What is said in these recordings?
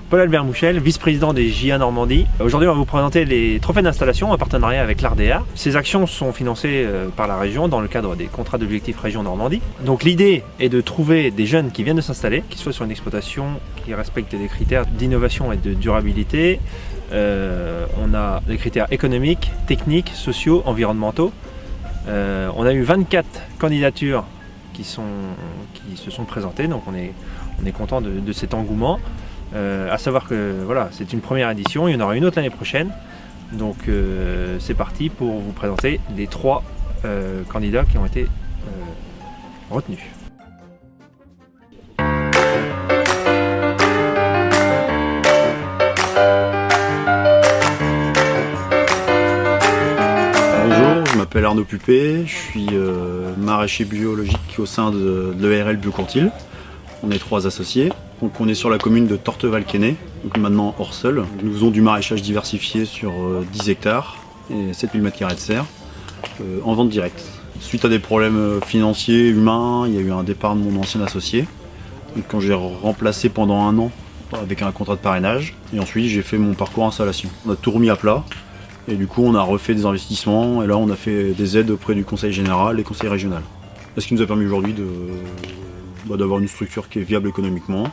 Paul-Albert Mouchel, vice-président des JA Normandie. Aujourd'hui, on va vous présenter les trophées d'installation en partenariat avec l'ARDEA. Ces actions sont financées par la région dans le cadre des contrats d'objectifs région Normandie. Donc l'idée est de trouver des jeunes qui viennent de s'installer, qui soient sur une exploitation qui respecte des critères d'innovation et de durabilité. On a des critères économiques, techniques, sociaux, environnementaux. On a eu 24 candidatures qui se sont présentées, donc on est content de cet engouement. À savoir que voilà, c'est une première édition, il y en aura une autre l'année prochaine. Donc c'est parti pour vous présenter les 3 candidats qui ont été retenus. Bonjour, je m'appelle Arnaud Pupé, je suis maraîcher biologique au sein de l'ERL Biocourtil. On est 3 associés. Donc on est sur la commune de Torteval-Quesnay, donc maintenant Orseul. Nous faisons du maraîchage diversifié sur 10 hectares et 7000 m² de serre en vente directe. Suite à des problèmes financiers, humains, il y a eu un départ de mon ancien associé. Donc quand j'ai remplacé pendant 1 an avec un contrat de parrainage et ensuite j'ai fait mon parcours installation. On a tout remis à plat et du coup on a refait des investissements et là on a fait des aides auprès du conseil général et conseil régional. Ce qui nous a permis aujourd'hui d'avoir une structure qui est viable économiquement.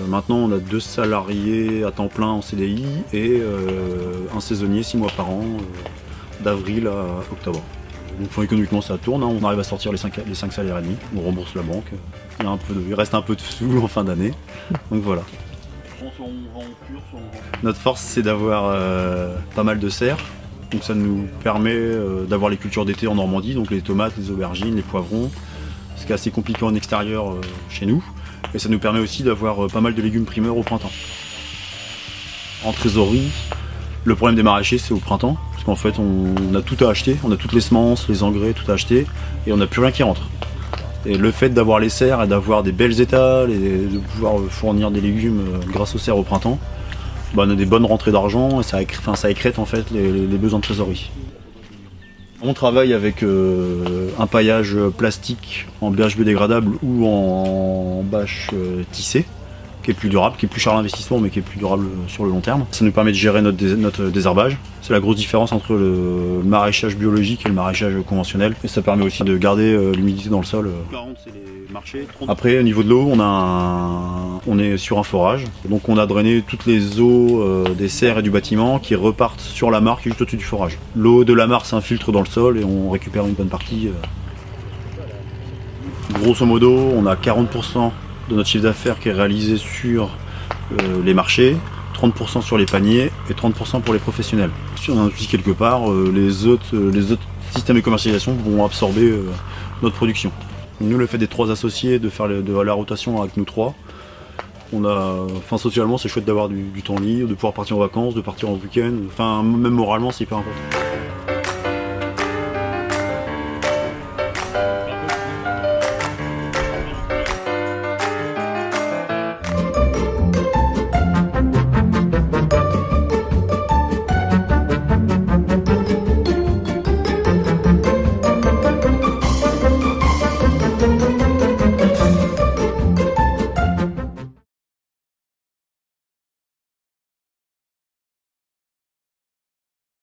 Maintenant on a 2 salariés à temps plein en CDI et un saisonnier 6 mois par an, d'avril à octobre. Donc économiquement ça tourne, on arrive à sortir les 5 salaires et demi, on rembourse la banque, il reste un peu de sous en fin d'année, donc voilà. Notre force c'est d'avoir pas mal de serres, donc ça nous permet d'avoir les cultures d'été en Normandie, donc les tomates, les aubergines, les poivrons, ce qui est assez compliqué en extérieur chez nous. Et ça nous permet aussi d'avoir pas mal de légumes primeurs au printemps. En trésorerie, le problème des maraîchers c'est au printemps, parce qu'en fait on a tout à acheter, on a toutes les semences, les engrais, tout à acheter, et on n'a plus rien qui rentre. Et le fait d'avoir les serres et d'avoir des belles étals et de pouvoir fournir des légumes grâce aux serres au printemps, on a des bonnes rentrées d'argent et ça écrête en fait les besoins de trésorerie. On travaille avec un paillage plastique en BHB dégradable ou en bâche tissée, qui est plus durable, qui est plus cher à l'investissement mais qui est plus durable sur le long terme. Ça nous permet de gérer notre désherbage. C'est la grosse différence entre le maraîchage biologique et le maraîchage conventionnel. Et ça permet aussi de garder l'humidité dans le sol. Après au niveau de l'eau, on est sur un forage. Donc on a drainé toutes les eaux des serres et du bâtiment qui repartent sur la mare qui est juste au-dessus du forage. L'eau de la mare s'infiltre dans le sol et on récupère une bonne partie. Grosso modo, on a 40% de notre chiffre d'affaires qui est réalisé sur les marchés, 30% sur les paniers et 30% pour les professionnels. Si on a un outil quelque part, les autres systèmes de commercialisation vont absorber notre production. Nous, le fait des 3 associés, de faire de la rotation avec nous 3, socialement c'est chouette d'avoir du temps libre, de pouvoir partir en vacances, de partir en week-end, même moralement c'est hyper important.